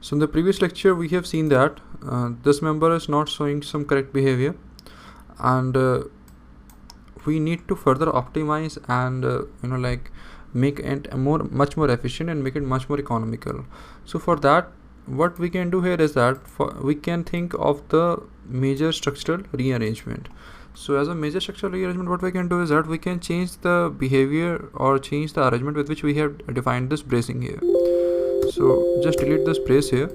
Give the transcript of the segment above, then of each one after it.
So in the previous lecture we have seen that this member is not showing some correct behavior, and we need to further optimize and make it much more efficient and make it much more economical. So for that, what we can do here is that we can think of the major structural rearrangement. So as a major structural rearrangement, what we can do is that we can change the behavior or change the arrangement with which we have defined this bracing here. So just delete this brace here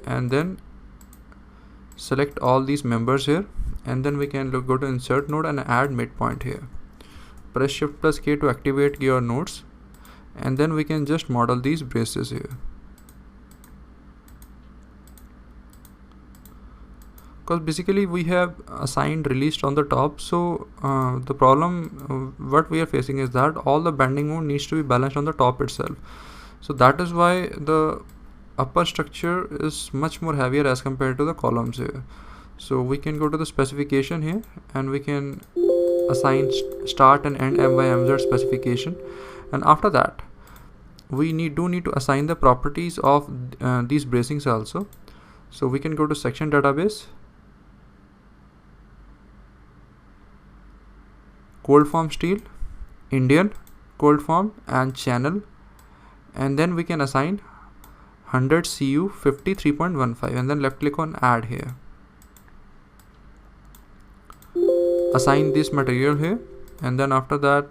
and then select all these members here, and then we can go to insert node and add midpoint here. Press shift plus K to activate your nodes, and then we can just model these braces here. Because basically we have assigned released on the top, so the problem what we are facing is that all the bending mode needs to be balanced on the top itself. So that is why the upper structure is much more heavier as compared to the columns here. So we can go to the specification here and we can assign start and end M by MZ specification, and after that we need to assign the properties of these bracings also. So we can go to section database, cold form steel, Indian, cold form and channel, and then we can assign 100 CU 53.15 and then left click on add here. Assign this material here, and then after that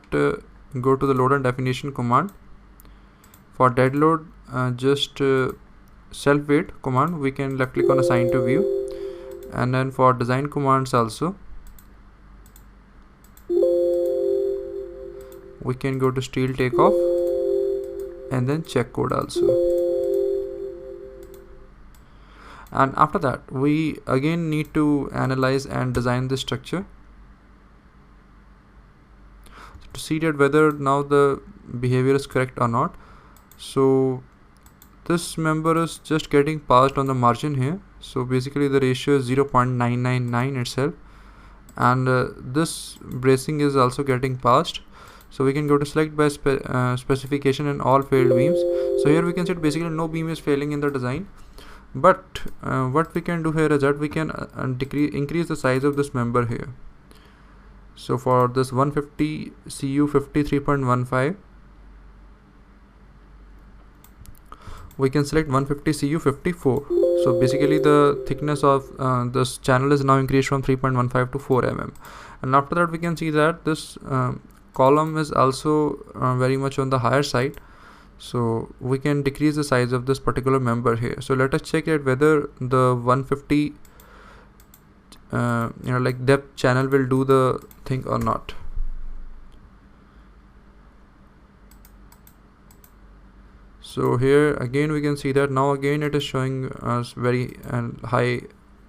go to the load and definition command. For dead load, just self weight command, we can left click on assign to view, and then for design commands also we can go to steel takeoff and then check code also. And after that we again need to analyze and design the structure to see that whether now the behavior is correct or not. So this member is just getting passed on the margin here, so basically the ratio is 0.999 itself, and this bracing is also getting passed. So we can go to select by specification and all failed beams. So here we can see basically no beam is failing in the design, but what we can do here is that we can increase the size of this member here. So for this 150 CU 53.15, we can select 150 CU 54. So basically the thickness of this channel is now increased from 3.15 to 4 mm. And after that we can see that this column is also very much on the higher side, so we can decrease the size of this particular member here. So let us check that whether the 150 depth channel will do the thing or not. So here again we can see that now again it is showing us very high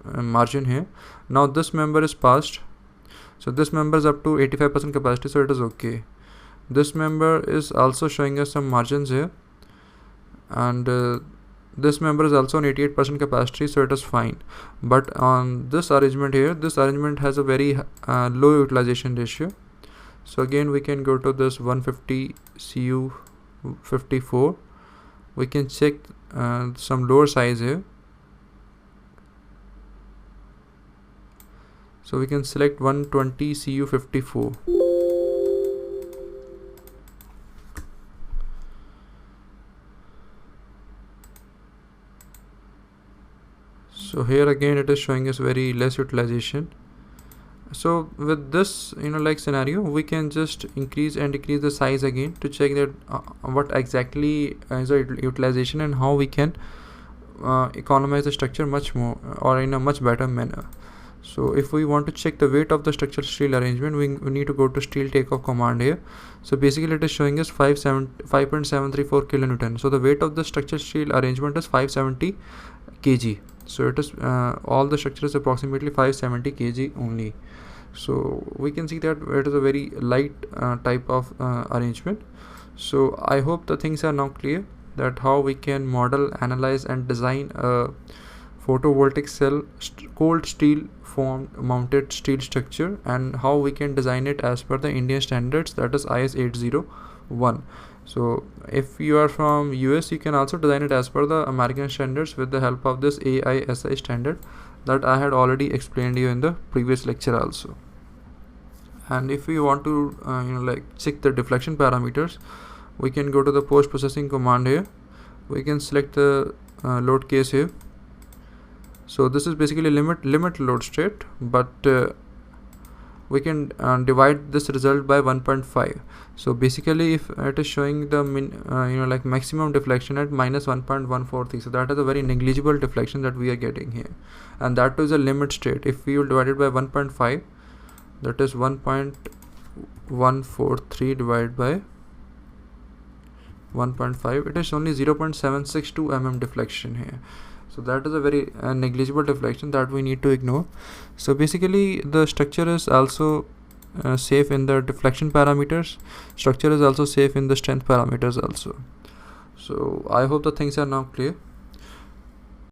margin here. Now this member is passed, so this member is up to 85% capacity, so it is okay. This member is also showing us some margins here, and this member is also on 88% capacity, so it is fine. But on this arrangement here, this arrangement has a very low utilization ratio. So again we can go to this 150 CU 54. We can check some lower size here. So we can select 120 CU 54. So here again it is showing us very less utilization. So with this scenario, we can just increase and decrease the size again to check that what exactly is the utilization and how we can economize the structure much more or in a much better manner. So if we want to check the weight of the structural steel arrangement, we need to go to steel takeoff command here. So basically it is showing us 5.734 kilonewton. So the weight of the structural steel arrangement is 570 kg. So it is all the structure is approximately 570 kg only. So we can see that it is a very light type of arrangement. So I hope the things are now clear, that how we can model, analyze and design a photovoltaic cell cold steel formed mounted steel structure, and how we can design it as per the Indian standards, that is IS 801. So if you are from US, you can also design it as per the American standards with the help of this AISI standard that I had already explained you in the previous lecture also. And if we want to check the deflection parameters, we can go to the post processing command here. We can select the load case here. So this is basically limit load state, but we can divide this result by 1.5. so basically if it is showing the maximum deflection at minus 1.143, so that is a very negligible deflection that we are getting here, and that is a limit state. If we will divide it by 1.5, that is 1.143 divided by 1.5, it is only 0.762 mm deflection here. So that is a very negligible deflection that we need to ignore. So basically the structure is also safe in the deflection parameters. Structure is also safe in the strength parameters also. So I hope the things are now clear.